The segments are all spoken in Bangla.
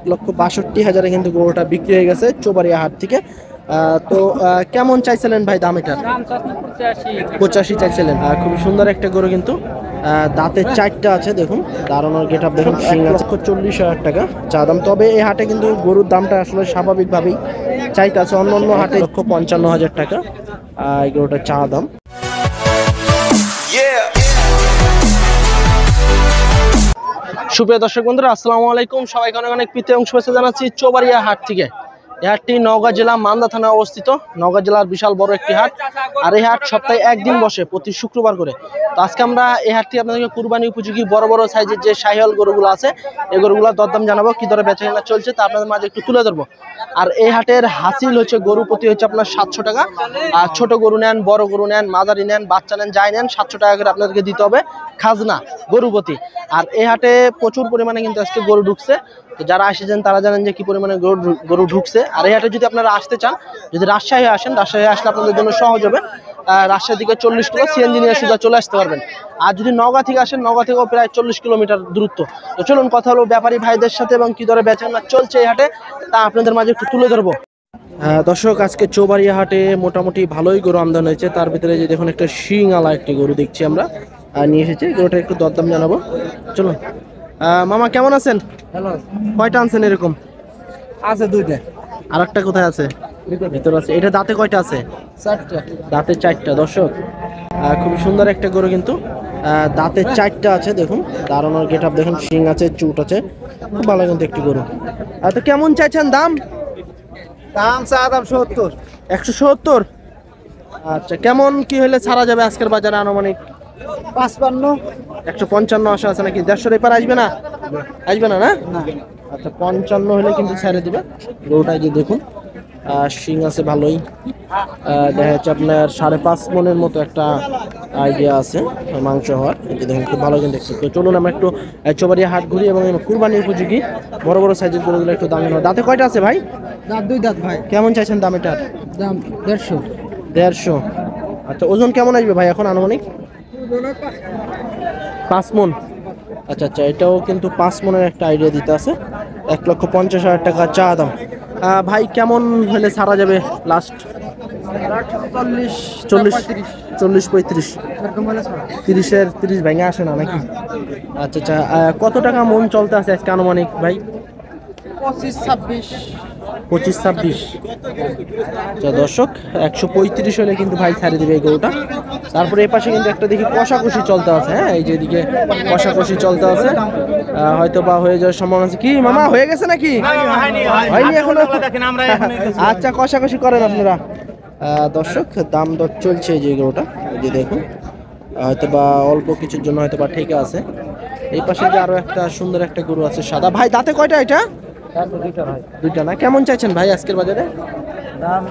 1,62,000 কিন্তু গরুটা বিক্রি হয়ে গেছে চৌবাড়িয়া হাট থেকে। তো কেমন চাইছিলেন ভাই দাম এটা? 85 চাইছিলেন। খুবই সুন্দর একটা গরু কিন্তু, দাঁতের চারটা আছে, দেখুন দাঁড়ানোর গেট আপ দেখুন, সিং আছে। 40,000 টাকা চা দাম। তবে এই হাটে কিন্তু গরুর দামটা আসলে স্বাভাবিকভাবেই চাইতে আছে, অন্য অন্য হাটে 1,55,000 টাকা এই গরুটার চা দাম। সুপ্রিয় দর্শক বন্ধুরা, আসসালামু আলাইকুম। সবাইকে অনেক অনেক প্রীতি এবং শুভেচ্ছা জানাচ্ছি চৌবাড়িয়া হাট থেকে। এই হাটটি নওগাঁ জেলা মান্দা থানায় অবস্থিত। নওগাঁ জেলার বিশাল বড় একটি হাট, আর এই হাট সপ্তাহে একদিন বসে, প্রতি শুক্রবার করে। তো আজকে আমরা এই হাটটি আপনাদেরকে কুরবানি উপযোগী বড় বড় সাইজের যে শাহিওয়াল গরুগুলো আছে, এই গরুগুলোর দরদাম জানাবো, কি দরে বেচাকেনা চলছে তা আপনাদের মাঝে একটু তুলে ধরবো। আর এই হাটের হাসিল হচ্ছে গরু প্রতি হচ্ছে আপনার 700 টাকা। আর ছোট গরু নেন, বড় গরু নেন, মাঝারি নেন, বাচ্চা নেন, যাই নেন, 700 টাকা করে আপনাদেরকে দিতে হবে খাজনা গরু প্রতি। আর এই হাটে প্রচুর পরিমাণে কিন্তু আজকে গরু ঢুকছে। তো যারা এসেছেন তারা জানেন যে কি পরিমাণে গরু ঢুকছে। আর এই হাটে যদি আপনারা আসতে চান, যদি রাজশাহী আসেন, রাজশাহী আসলে আপনাদের জন্য সহজ হবে। রাজশাহী থেকে 40 কিলো সিএনজি নিয়ে সোজা চলে আসতে পারবেন। আর যদি নওগাঁ থেকে আসেন, নওগাঁ থেকেও প্রায় 40 কিলোমিটার দূরত্ব। তো চলুন কথা হলো ব্যাপারী ভাইদের সাথে এবং কি দরে বেচাকেনা চলছে এই হাটে তা আপনাদের মাঝে একটু তুলে ধরবো। দর্শক, আজকে চৌবাড়িয়া হাটে মোটামুটি ভালোই গরু আমদানি হয়েছে। তার ভিতরে যে দেখুন একটা শিং-আলা একটি গরু দেখছি আমরা, নিয়ে এসেছি। গরুটা একটু দরদাম জানাবো, চলুন। মামা কেমন আছেন? কয়টা আনছেন এরকম? আছে দুইটা। আর একটা কোথায় আছে? ভিতরে আছে। এটা দাঁতে কয়টা আছে? 4টা। দাঁতে 4টা। দর্শক, খুবই সুন্দর একটা গরু কিন্তু, দাঁতে 4টা আছে, দেখুন দাঁড়ানোর গেট আপ দেখুন, শিং আছে, চুট আছে, খুব ভালো কিন্তু একটি গরু। তো কেমন চাইছেন দাম? দাম চা দাম 70। 170। আচ্ছা, কেমন কি হলে ছাড়া যাবে আজকের বাজারে? আনুমানিক 55। 155 আশা আছে নাকি? 150 এর পার আসবে না? আসবে না, না? আচ্ছা, 55 হলে কিন্তু ছেড়ে দিবে গরুটা। যে দেখুন শিং আছে ভালোই, দেখা যাচ্ছে আপনার 5.5 মনের মতো একটা আইডিয়া আছে মাংস হওয়ার। এই যে দেখুন খুব ভালো কিন্তু দেখছি। তো চলুন আমরা একটু চৌবাড়িয়া হাট ঘুরি এবং কুরবানি উপযোগী বড় বড় সাইজের গরুগুলো একটু দাম নেওয়া। দাঁতে কয়টা আছে ভাই? দাঁত দুই দাঁত ভাই। কেমন চাইছেন দাম এটার? দাম 150। 150। আচ্ছা, ওজন কেমন আসবে ভাই এখন আনুমানিক? 5 মন। আচ্ছা আচ্ছা, এটাও কিন্তু 5 মনের একটা আইডিয়া দিতে আছে। 1,50,000 টাকা চা দাম। ভাই কেমন হলে ছাড়া যাবে লাস্ট? 40-45। 30 ভেঙে আসে না নাকি? আচ্ছা আচ্ছা, কত টাকা মন চলতে আছে আজকে আনুমানিক ভাই? 25-26। আচ্ছা দর্শক, 135 হলে কিন্তু ভাই ছাড়ে দিবে এই গরুটা। তারপরে এই পাশে কিন্তু একটা দেখি কষাকষি চলতে আছে। হ্যাঁ, এই যে এদিকে কষাকষি চলতে আছে, হয়তো বা হয়ে যাওয়ার সম্ভাবনা আছে। কি মামা, হয়ে গেছে নাকি? হয়নি এখনো? আচ্ছা, কষাকষি করেন আপনারা। দর্শক, দাম দর চলছে যে গরুটা, এই যে দেখুন, হয়তো বা অল্প কিছুর জন্য হয়তো বা ঠিক আছে। এই পাশে যে আরো একটা সুন্দর একটা গরু আছে সাদা। ভাই দাঁতে কয়টা এটা? দুইটা না? কেমন চাইছেন ভাই আজকের বাজারে দাম?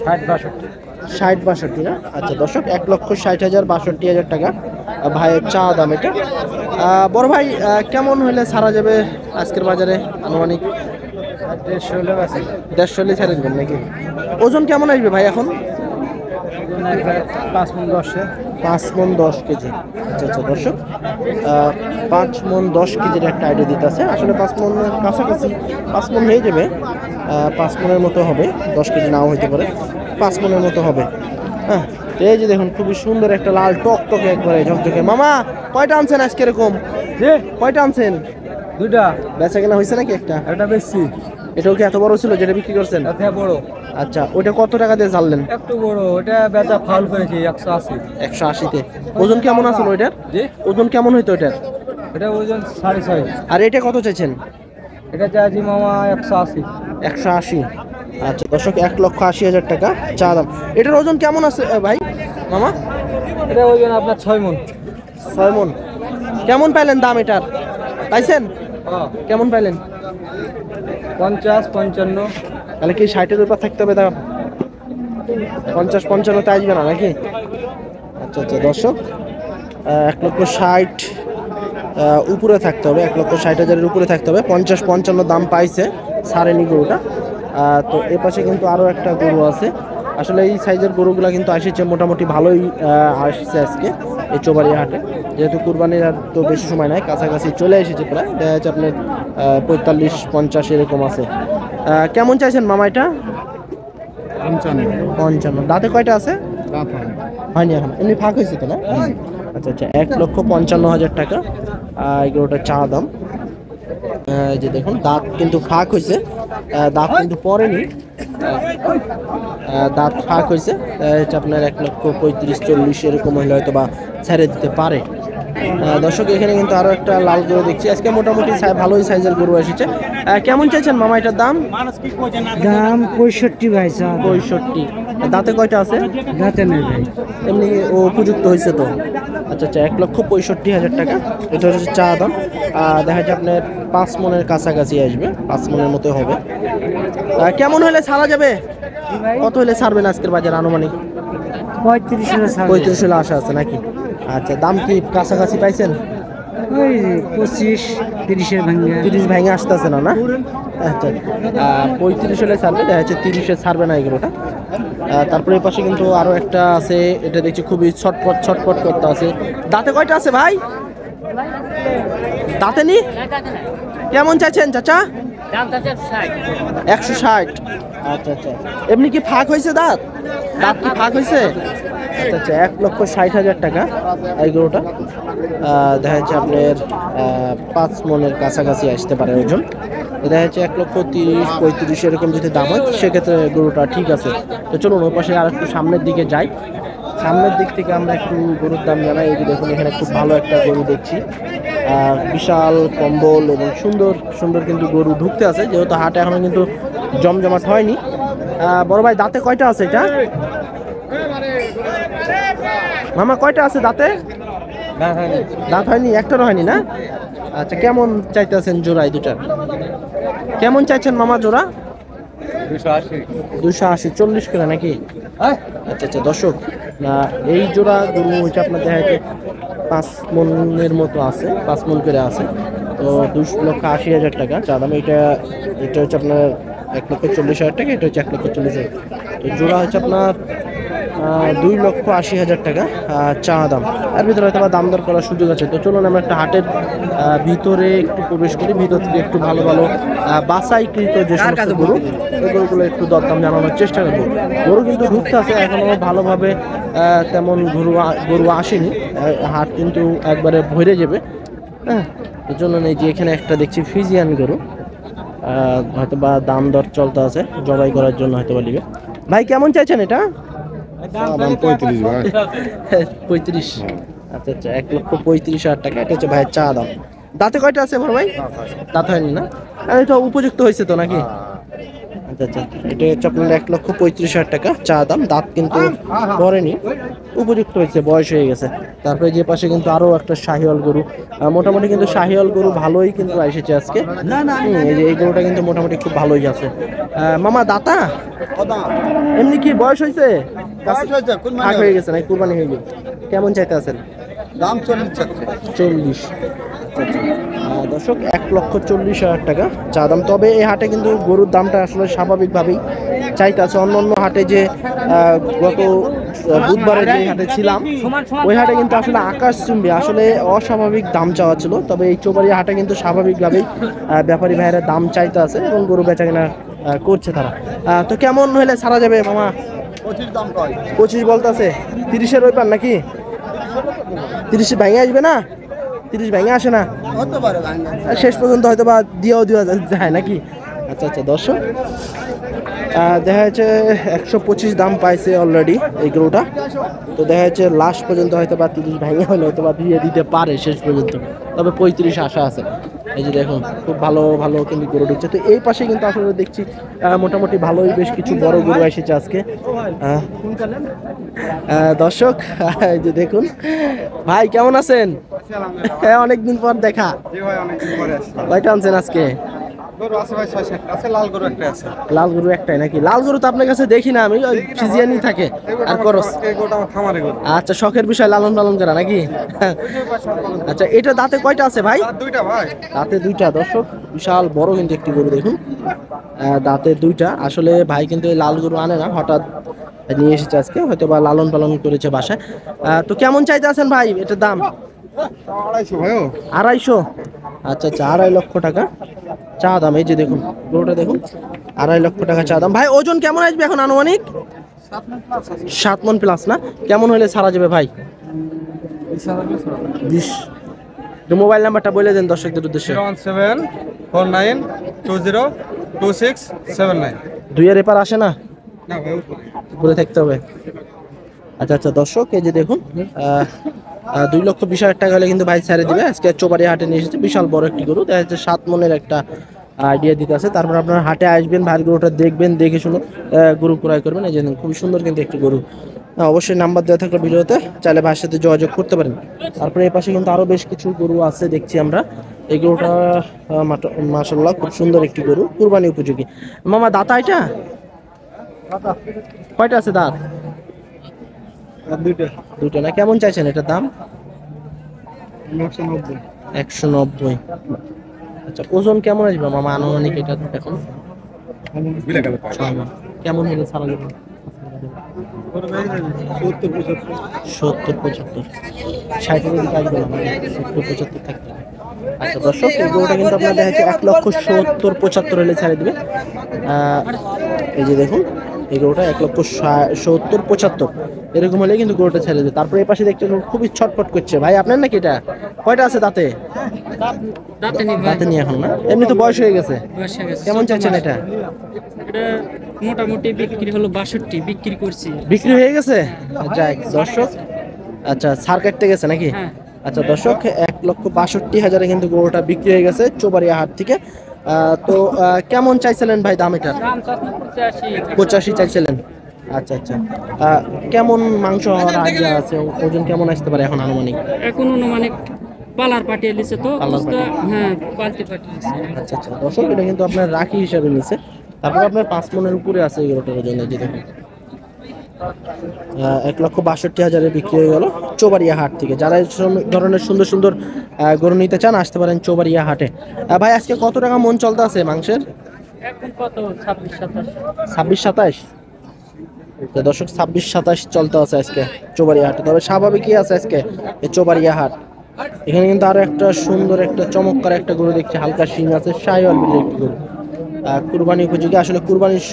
60-62। 60-62 না? আচ্ছা দর্শক, 1,60,000 62,000 টাকা ভাইয়ের চা দাম এটা। বড় ভাই কেমন হলে ছাড়া যাবে আজকের বাজারে আনুমানিক? 150 হলে ছেড়ে দেবেন নাকি? ওজন কেমন আসবে ভাই এখন? 5 মণ 10। 5 মণ 10 কেজি। আচ্ছা আচ্ছা দর্শক, 5 মণ 10 কেজির একটা আইডিয়া দিতে আছে। আসলে 5 মণের কাছাকাছি, 5 মণ হয়ে যাবে। 5 মণের মতো হবে, 10 কেজি নাও হইতে পারে, 5 মণের মতো হবে। হ্যাঁ, এই যে দেখুন খুবই সুন্দর একটা লাল টকটকে একবারে ঝকঝকে। মামা কয়টা আনছেন আজকে এরকম? কয়টা আনছেন? দুইটা। বেচা কেনা হয়েছে নাকি? একটা। এটা বেশি। এটাও কি এত বড় ছিল যেটা বিক্রি করছেন? এটা বড়। আচ্ছা, ওইটা কত টাকা দিয়ে ছাড়লেন? একটু বড়, ওটা বেচা ফাউল করেছি 180। 180-তে। ওজন কেমন আছে ওইটার? ওজন কেমন হইতো ওইটার? এটা ওজন 6.5। আর এটা কত চাইছেন? এটা চাইছি মামা 180। 180। আচ্ছা দর্শক, 1,80,000 টাকা চা দাম। এটার ওজন কেমন আছে ভাই মামা? এটা ওজন আপনার 6 মণ। 6 মণ। কেমন পাইলেন দাম এটার? পাইছেন? কেমন পাইলেন? 50-55। তাহলে কি 60-এর উপর থাকতে হবে দাম? 50-55 আসবে না নাকি? আচ্ছা আচ্ছা দর্শক, 1,60,000 উপরে থাকতে হবে, 1,60,000 উপরে থাকতে হবে। 50-55 দাম পাইছে সারেনি গরুটা। তো এ পাশে কিন্তু আরও একটা গরু আছে। আসলে এই সাইজের গরুগুলা কিন্তু আসছে মোটামুটি ভালোই আসছে আজকে এই চৌবাড়িয়া হাটে, যেহেতু কুরবানির আর তো বেশি সময় নাই, কাছাকাছি চলে এসেছে প্রায়। দেখা যাচ্ছে আপনার 45-50 এরকম আছে। কেমন চাইছেন মামা এটা? 55। দাঁতে কয়টা আছে? হয়নি এখন, এমনি ফাঁক হয়েছে তো না? আচ্ছা আচ্ছা, 1,55,000 টাকা এগুলোটা চা দাম। এই যে দেখুন দাঁত কিন্তু ফাঁক হয়েছে, দাঁত কিন্তু পড়েনি, দাঁত ফাঁক হয়েছে। এটা আপনার 1,35,40 এরকম হলে হয়তো বা ছেড়ে দিতে পারে। দর্শক এখানে কিন্তু আরো একটা লাল গরু দেখছি আজকে, মোটামুটি ভালোই সাইজের গরু এসেছে। কেমন চাইছেন মামা এটার দাম? দাম 65 ভাই। 65। দাঁতে কয়টা আছে? দাঁতে নেই ভাই। এমনি ও উপযুক্ত হয়েছে তো? আচ্ছা আচ্ছা, 1,65,000 টাকা। এটা হচ্ছে চা দাম। দেখা যাচ্ছে আপনার 5 মনের কাছাকাছি আসবে, 5 মনের মতো হবে। কেমন হলে ছাড়া যাবে? কত হলে ছাড়বেন আজকের বাজার আনুমানিক? 35 হলে আশা আছে নাকি? আচ্ছা, দাম কি কাছাকাছি পাইছেন? ওই 25-30 ভাঙে। 30 ভেঙে আসতেছে না না? আচ্ছা, 35 হলে ছাড়বে, দেখা যাচ্ছে 30-এ ছাড়বে না এগুলোটা। তারপরে এই পাশে কিন্তু আরো একটা আছে, এটা দেখছি খুবই ছটপট ছটপট করতে আছে। দাঁতে কয়টা আছে ভাই? দাঁতে নি? কেমন চাইছেন চাচা? 160। আচ্ছা আচ্ছা, এমনি কি ফাঁক হয়েছে দাঁত? দাঁত কি ফাঁক হয়েছে? আচ্ছা আচ্ছা, 1,60,000 টাকা এই গরুটা। দেখা যাচ্ছে আপনার 5 মনের কাছাকাছি আসতে পারে ওজন। দেখা যাচ্ছে 1,30,35 এরকম যদি দাম হয় সেক্ষেত্রে গরুটা ঠিক আছে। তো চলুন ওই পাশে আর একটু সামনের দিকে যাই, সামনের দিক থেকে আমরা একটু গরুর দাম জানাই। এই যে দেখুন এখানে খুব ভালো একটা গরু দেখছি, বিশাল কম্বল এবং সুন্দর সুন্দর কিন্তু গরু ঢুকতে আছে, যেহেতু হাটে এখনো কিন্তু জমজমাট হয়নি। বড় ভাই দাঁতে কয়টা আছে এটা? মামা কয়টা আছে দাঁতে? দাঁত হয়নি, একটারও হয়নি না? আচ্ছা, কেমন চাইতেছেন জোড়ায় দুটার? কেমন চাইছেন মামা জোড়া? 280। 40 করে নাকি? আচ্ছা আচ্ছা, দর্শক এই জোড়া গরু হচ্ছে আপনার দেখা যাচ্ছে 5 মনের মতো আছে, 5 মন করে আছে। তো 2,80,000 টাকা চা দাম। এটা হচ্ছে আপনার 1,40,000 টাকা, এটা হচ্ছে 1,40,000। তো জোড়া হচ্ছে আপনার 2,80,000 টাকা চা দাম। এর ভিতরে হয়তো দাম দর করার সুযোগ আছে। তো চলুন আমরা একটা হাটের ভিতরে একটু প্রবেশ করি, ভিতর থেকে একটু ভালো ভালো বাছাইকৃত যে সমস্ত গরু, ওই গরুগুলো একটু দরদাম জানানোর চেষ্টা করবো। গরু কিন্তু ঢুকতে আছে, এখনো ভালোভাবে তেমন গরু আসেনি, হাট কিন্তু একবারে ভরে যাবে। হ্যাঁ, এই জন্য নেই যে এখানে একটা দেখছি ফিজিয়ান গরু, হয়তো বা দাম দর চলতে আছে, জবাই করার জন্য হয়তো বা নিবে। ভাই কেমন চাইছেন এটা? 35। আচ্ছা আচ্ছা, 1,35,000 টাকা। এটা হচ্ছে ভাইয়ের চা দাম। দাঁতে কয়টা আছে বড় ভাই? দাঁত হয়নি না? এটা উপযুক্ত হয়েছে তো নাকি? আচ্ছা আচ্ছা, এটা হচ্ছে আপনার 1,35,000 টাকা চা দাম। দাঁত কিন্তু পড়েনি, উপযুক্ত হয়েছে, বয়স হয়ে গেছে। তারপরে যে পাশে কিন্তু আরো একটা শাহিওয়াল গরু, মোটামুটি কিন্তু শাহিওয়াল গরু ভালোই কিন্তু এসেছে আজকে। এই যে এই গরুটা কিন্তু মোটামুটি খুব ভালোই আছে। মামা দাতা এমনি কি বয়স হয়েছে? ভাগ হয়ে গেছে না, কুরবানি হয়ে গেছে। কেমন চাইতে আছেন দাম? 40। দর্শক 1,40,000 টাকা চা দাম। তবে এই হাটে কিন্তু গরুর দামটা আসলে স্বাভাবিকভাবেই চাইতে আছে। অন্য অন্য হাটে যে গত বুধবারে যে হাটে ছিলাম, ওই হাটে কিন্তু আসলে আকাশচুম্বী, আসলে অস্বাভাবিক দাম চাওয়া ছিল। তবে এই চৌবাড়িয়া হাটে কিন্তু স্বাভাবিকভাবেই ব্যাপারী ভাইয়েরা দাম চাইতে আছে এবং গরু বেচা কেনা করছে তারা। তো কেমন হলে ছাড়া যাবে মামা? 25 দাম কয়? 25 বলতে আছে। 30-এর ওই পান নাকি? 30 ভেঙে আসবে না? 30 ভেঙে আসে না? হতে পারে শেষ পর্যন্ত হয়তো বা দিয়েও যায় নাকি? আচ্ছা আচ্ছা, দর্শক দেখা যাচ্ছে 125 দাম পাইছে অলরেডি এই গরুটা। তো দেখা যাচ্ছে লাস্ট পর্যন্ত হয়তো বা 30 ভেঙে হলে হয়তো বা দিয়ে দিতে পারে শেষ পর্যন্ত, তবে 35 আশা আছে। এই যে দেখুন খুব ভালো ভালো কিন্তু গরু ঢুকছে। তো এই পাশে কিন্তু আসলে দেখছি মোটামুটি ভালোই বেশ কিছু বড় গরু এসেছে আজকে। দর্শক এই যে দেখুন, ভাই কেমন আছেন? হ্যাঁ, অনেকদিন পর দেখা। কয়টা আনছেন আজকে? লাল গরু একটাই নাকি? লাল গরু তো আপনার কাছে দেখি না আমি, ওই ফিজিয়ানই থাকে আর করস। আচ্ছা, শখের বিষয় লালন পালন করা নাকি? আচ্ছা, এটা দাঁতে কয়টা আছে ভাই? দাঁতে 2টা। দর্শক বিশাল বড় কিন্তু একটি গরু দেখুন, দাঁতে 2টা। আসলে ভাই কিন্তু এই লাল গরু আনে না, হঠাৎ নিয়ে এসেছে আজকে, হয়তো বা লালন পালন করেছে বাসায়। তো কেমন চাইতে আছেন ভাই এটার দাম? 250। আচ্ছা আচ্ছা, 2.5 লক্ষ টাকা চা দাম। এই যে দেখুন গরুটা দেখুন, 2.5 লক্ষ টাকা চা দাম। ভাই ওজন কেমন আসবে এখন আনুমানিক? 7 মণ প্লাস না? কেমন হলে ছাড়া যাবে ভাই? 20। মোবাইল নাম্বারটা বলে দেন দর্শকদের উদ্দেশ্যে। 01749202679। 2 এর এপার আসে না, উপরে থাকতে হবে। আচ্ছা আচ্ছা দর্শক, এই যে দেখুন 2,20,000 টাকা হলে কিন্তু ভাই ছেড়ে দিবে। আজকে চোবাড়িয়া হাটে নিয়ে এসেছে, বিশাল বড় একটি গরু, দেখা যাচ্ছে 7 মণের একটা আইডিয়া দিতে আছে। তারপর আপনার হাটে আসবেন, ভাই গরুটা দেখবেন, দেখে শুনে গরু ক্রয় করবেন। এই যে খুবই সুন্দর কিন্তু একটি গরু। অবশ্যই নাম্বার দেওয়া থাকলে ভিডিওতে, চাইলে ভাইয়ের সাথে যোগাযোগ করতে পারেন। তারপরে এই পাশে কিন্তু আরো বেশ কিছু গরু আছে দেখছি আমরা। এই গরুটা মাশাআল্লাহ খুব সুন্দর একটি গরু, কুরবানি উপযোগী। মামা দাঁতা এটা কয়টা আছে দাঁত? দুইটা না? কেমন চাইছেন এটার দাম? 190। আচ্ছা ওজন কেমন আসবে মামা আনুমানিক এটা এখন? 6 মণ। কেমন হলে ছাড়া যাবে? 70-75। 60-এর দিকে আসবে না, 70-75 থাকবে। আচ্ছা দর্শক, এই গরুটা কিন্তু আপনার দেখা যাচ্ছে 1,70,75 হলে ছেড়ে দিবে। এই যে দেখুন এই গরুটা 1,70,75 এরকম হলে কিন্তু গরুটা ছেড়ে দেবে। তারপরে এই পাশে দেখতে খুবই ছটফট করছে। ভাই আপনার নাকি এটা? কয়টা আছে দাঁতে? দাঁতে নিয়ে এখন না, এমনি তো বয়স হয়ে গেছে। কেমন চাইছেন এটা? মোটামুটি বিক্রি হলো 62, বিক্রি করছি। বিক্রি হয়ে গেছে? যাক দর্শক, আচ্ছা ছাড় কাটতে গেছে নাকি? আচ্ছা দর্শক, 1,62,000 কিন্তু গরুটা বিক্রি হয়ে গেছে চোবাড়িয়া হাট থেকে। তো কেমন চাইছিলেন ভাই দাম এটা? 85 চাইছিলেন। আচ্ছা আচ্ছা, কেমন মাংস হওয়ার আইডিয়া আছে? ওজন কেমন আসতে পারে এখন আনুমানিক? এখন অনুমানিক পালার পাঠিয়ে দিছে তো। পালার পাঠিয়ে? হ্যাঁ, পালতে পাঠিয়েছে। আচ্ছা আচ্ছা দর্শক, এটা কিন্তু আপনার রাখি হিসাবে নিছে। তারপর আপনার 5 মণের উপরে আছে এই গরুটার ওজন। এই যে দেখুন 1,62,000 বিক্রি হয়ে গেল চোবাড়িয়া হাট থেকে। যারা এই ধরনের সুন্দর সুন্দর গরু নিতে চান আসতে পারেন চোবাড়িয়া হাটে। ভাই আজকে কত টাকা মন চলতে আছে মাংসের? এখন কত? 26-27। 26-27। দর্শক 26-27 চলতে আছে আজকে চোবাড়িয়া হাটে। তবে স্বাভাবিকই আছে আজকে এই চোবাড়িয়া হাট। এখানে কিন্তু আরো একটা সুন্দর একটা চমৎকার একটা গরু দেখছি, হালকা শিং আছে, শাহিওয়াল বিলের একটি গরু, কুরবানি উপযোগী। আসলে কুরবানির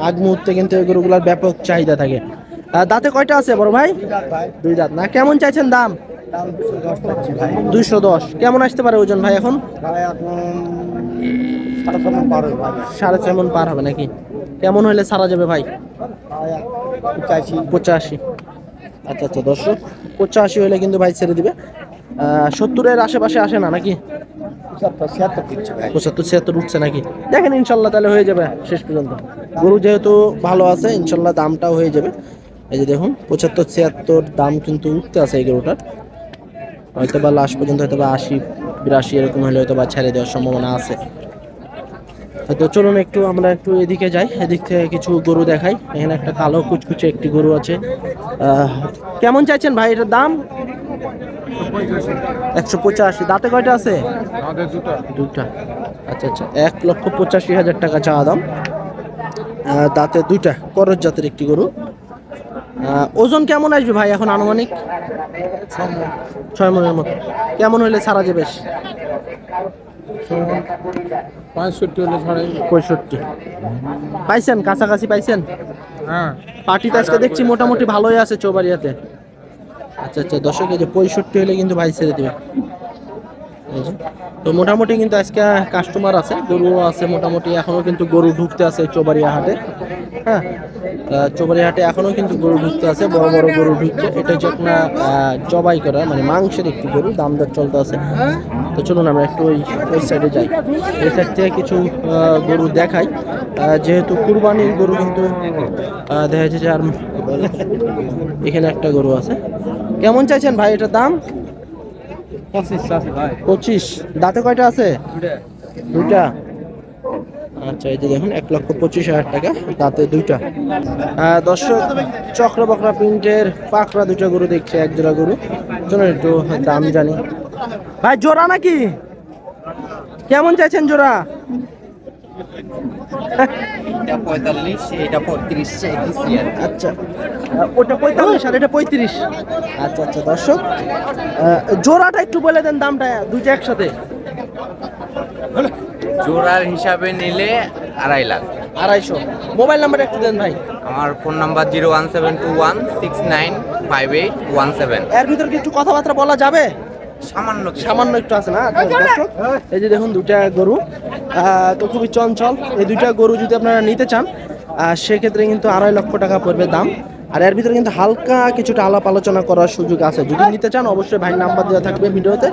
আগ মুহূর্তে কিন্তু এই গরুগুলোর ব্যাপক চাহিদা থাকে। দাঁতে কয়টা আছে বড় ভাই? 2 দাঁত না? কেমন চাইছেন দাম? 210। কেমন আসতে পারে ওজন ভাই এখন? 4.5 মণ পার হবে নাকি? কেমন হলে ছাড়া যাবে ভাই? 85। আচ্ছা আচ্ছা দর্শক, 85 হলে কিন্তু ভাই ছেড়ে দিবে। 70-এর আশেপাশে আসে না নাকি? 75-76 উঠছে নাকি? দেখেন ইনশাল্লাহ তাহলে হয়ে যাবে শেষ পর্যন্ত। গরু যেহেতু ভালো আছে ইনশাল্লাহ দামটাও হয়ে যাবে। এই যে দেখুন 75-76 দাম কিন্তু উঠতে আছে এই গরুটার। হয়তো বা লাস্ট পর্যন্ত হয়তো বা 80-82 এরকম হলে হয়তো বা ছেড়ে দেওয়ার সম্ভাবনা আছে। তো চলুন একটু আমরা একটু এদিকে যাই, এদিক থেকে কিছু গরু দেখাই। এখানে একটা কালো কুচকুচে একটি গরু আছে। কেমন চাইছেন ভাই এটার দাম? 185। দাঁতে কয়টা আছে? দুটা। আচ্ছা আচ্ছা, 1,85,000 টাকা চাওয়া দাম। দাঁতে দুইটা, করজ জাতের একটি গরু। ওজন কেমন আসবে ভাই এখন আনুমানিক? 6 মণের মতো। কেমন হলে ছাড়া যাবে? 65 হলে ছাড়ে। 65 পাইছেন? কাছাকাছি পাইছেন? হ্যাঁ, পার্টিতে আজকে দেখছি মোটামুটি ভালোই আছে চৌবাড়িয়াতে। আচ্ছা আচ্ছা দর্শক, এই যে 65 হলে কিন্তু ভাই ছেড়ে দেবে। এই যে তো মোটামুটি কিন্তু আজকে কাস্টমার আছে, গরু আছে মোটামুটি, এখনো কিন্তু গরু ঢুকতে আছে চৌবাড়িয়া হাটে। হ্যাঁ, চৌবাড়িয়া হাটে এখনো কিন্তু গরু ঢুকতে আছে, বড় বড় গরু ঢুকছে। এটা হচ্ছে আপনার জবাই করা মানে মাংসের একটি গরু, দাম দর চলতে আছে। তো চলুন আমরা একটু ওই সাইডে যাই, এই সাইড থেকে কিছু গরু দেখাই। যেহেতু কুরবানির গরু কিন্তু দেখা যাচ্ছে যে আর এখানে একটা গরু আছে। কেমন চাইছেন ভাই এটার দাম? 25। দাঁতে কয়টা আছে? দুটা। আচ্ছা এই যে দেখুন 1,25,000 টাকা, দাঁতে দুইটা। দর্শক, চক্র বকরা প্রিন্টের পাকড়া দুটা গরু দেখছে, এক জোড়া গরু। চলুন একটু দাম জানি। ভাই জোড়া নাকি? কেমন চাইছেন জোড়া? 45, এটা 35 চাইতেছি। আচ্ছা, ওটা 45 আর এটা 35। আচ্ছা আচ্ছা দর্শক, জোড়াটা একটু বলে দেন দামটা, দুইটা একসাথে। জোড়ার হিসাবে নিলে 2.5 লাখ। 250। মোবাইল নাম্বার একটু দেন ভাই। আমার ফোন নাম্বার 01721695817। এর ভিতর কি একটু কথাবার্তা বলা যাবে? সামান্য সামান্য একটু আছে না? আচ্ছা, দর্শক, এই যে দেখুন দুইটা গরু তো খুবই চঞ্চল। এই দুইটা গরু যদি আপনারা নিতে চান সেক্ষেত্রে কিন্তু 2.5 লক্ষ টাকা পড়বে দাম। আর এর ভিতরে কিন্তু হালকা কিছুটা আলাপ আলোচনা করার সুযোগ আছে। যদি নিতে চান অবশ্যই ভাইয়ের নাম্বার দেওয়া থাকবে, ভিডিওতে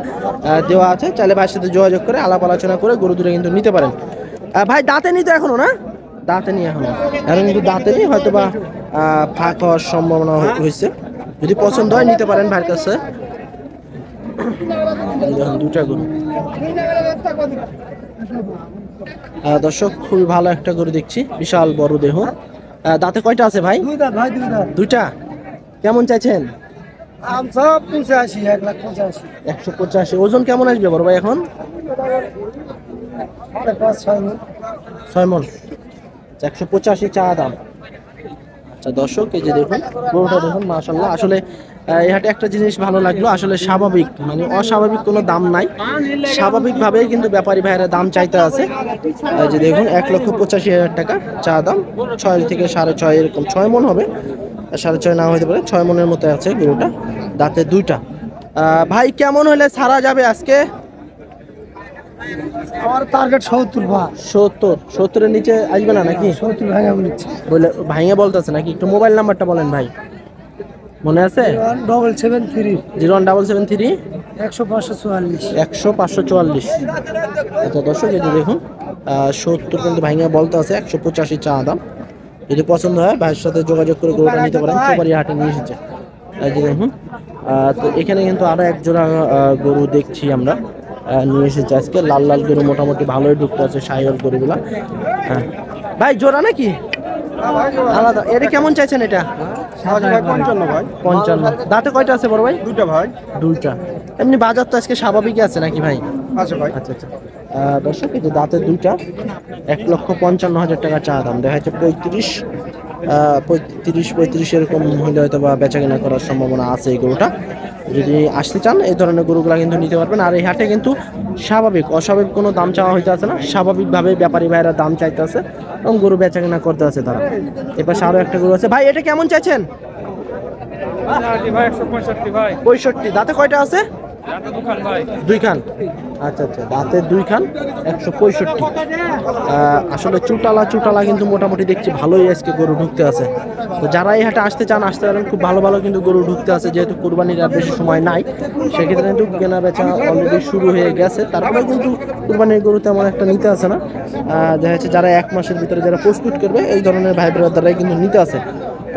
দেওয়া আছে, চাইলে ভাইয়ের সাথে যোগাযোগ করে আলাপ আলোচনা করে গরু দুটো কিন্তু নিতে পারেন। ভাই দাঁতে নিতে এখনো না? দাঁতে নিয়ে এখনো এখন কিন্তু দাঁতে নিয়ে হয়তো বা ফাঁক হওয়ার সম্ভাবনা হয়েছে। যদি পছন্দ হয় নিতে পারেন ভাইয়ের কাছে। দুটা গরু দর্শক, খুবই ভালো একটা গরু দেখছি, বিশাল বড় দেহ। দাঁতে কয়টা আছে ভাই? দুইটা। কেমন চাইছেন? 185। ওজন কেমন আসবে বড় ভাই এখন? 6 মণ। 185 চা দাম। আচ্ছা দর্শক, এই যে দেখুন গরুটা দেখুন, মাশাআল্লাহ। আসলে এই হাটে একটা জিনিস ভালো লাগলো, আসলে স্বাভাবিক, মানে অস্বাভাবিক কোনো দাম নাই। স্বাভাবিকভাবেই কিন্তু ব্যাপারী ভাইয়েরা দাম চাইতে আছে। এই যে দেখুন 1,85,000 টাকা চা দাম। 6 থেকে 6.5 এরকম, 6 মণ হবে, 6.5 না হতে পারে, 6 মণের মতো আছে গরুটা। দাঁতে দুইটা। ভাই কেমন হলে ছাড়া যাবে আজকে? আমার টার্গেট 70 ভাই। 70-এর নিচে আসবে না নাকি? 70 ভাঙা বলছি। বলে ভাইয়া বলতেছে নাকি? একটু মোবাইল নাম্বারটা বলেন ভাই, মনে আছে? 01773 01773 100 544। 100-544। আচ্ছা দর্শক, এই যে দেখুন 70 কিন্তু ভাইয়া বলতে আছে, 185 চা দাম। যদি পছন্দ হয় ভাইয়ের সাথে যোগাযোগ করে গরুটা নিতে পারেন। চৌবাড়িয়া হাটে নিয়ে এসেছে। এই যে দেখুন তো এখানে কিন্তু আরো এক জোড়া গরু দেখছি আমরা, নিয়ে এসেছে আজকে। লাল লাল গরু মোটামুটি ভালোই ঢুকতে আছে, সাইওয়াল গরুগুলা। হ্যাঁ ভাই, জোড়া নাকি আলাদা? এটা কেমন চাইছেন এটা? 55। দাঁতে কয়টা আছে বড় ভাই? দুইটা ভাই। দুইটা। এমনি বাজার তো আজকে স্বাভাবিকই আছে নাকি ভাই? আছে ভাই। আচ্ছা আচ্ছা। দর্শক, এই যে দাঁতে দুইটা, 1,55,000 টাকা চা দাম। দেখা যাচ্ছে 35 এরকম হলে হয়তো বা বেচা কেনা করার সম্ভাবনা আছে এই গরুটা। যদি আসতে চান এই ধরনের গরুগুলা কিন্তু নিতে পারবেন। আর এই হাটে কিন্তু স্বাভাবিক, অস্বাভাবিক কোনো দাম চাওয়া হইতে আছে না, স্বাভাবিকভাবে ব্যাপারী ভাইরা দাম চাইতে আছে এবং গরু বেচা কেনা করতে আছে তারা। এবার আরো একটা গরু আছে ভাই, এটা কেমন চাইছেন? 65। দাঁতে কয়টা আছে? দুই খান। আচ্ছা আচ্ছা, দাঁতে দুই খান, 165। আসলে চুটালা কিন্তু মোটামুটি দেখছি ভালোই আজকে গরু ঢুকতে আছে। তো যারা এই হাটে আসতে চান আসতে পারেন, খুব ভালো ভালো কিন্তু গরু ঢুকতে আছে। যেহেতু কুরবানির আর বেশি সময় নাই, সেক্ষেত্রে কিন্তু কেনা বেচা অলরেডি শুরু হয়ে গেছে। তারপরে কিন্তু কুরবানির গরু তেমন একটা নিতে আসে না। দেখা যাচ্ছে যারা 1 মাসের ভিতরে যারা প্রস্তুত করবে এই ধরনের ভাই ব্রাদাররাই কিন্তু নিতে আসে।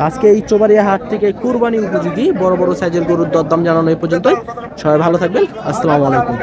আজকে এই চৌবাড়িয়া হাট থেকে কুরবানি উপযোগী বড় বড় সাইজের গরুর দরদাম জানানো এই পর্যন্তই। সবাই ভালো থাকবেন। আসসালামু আলাইকুম।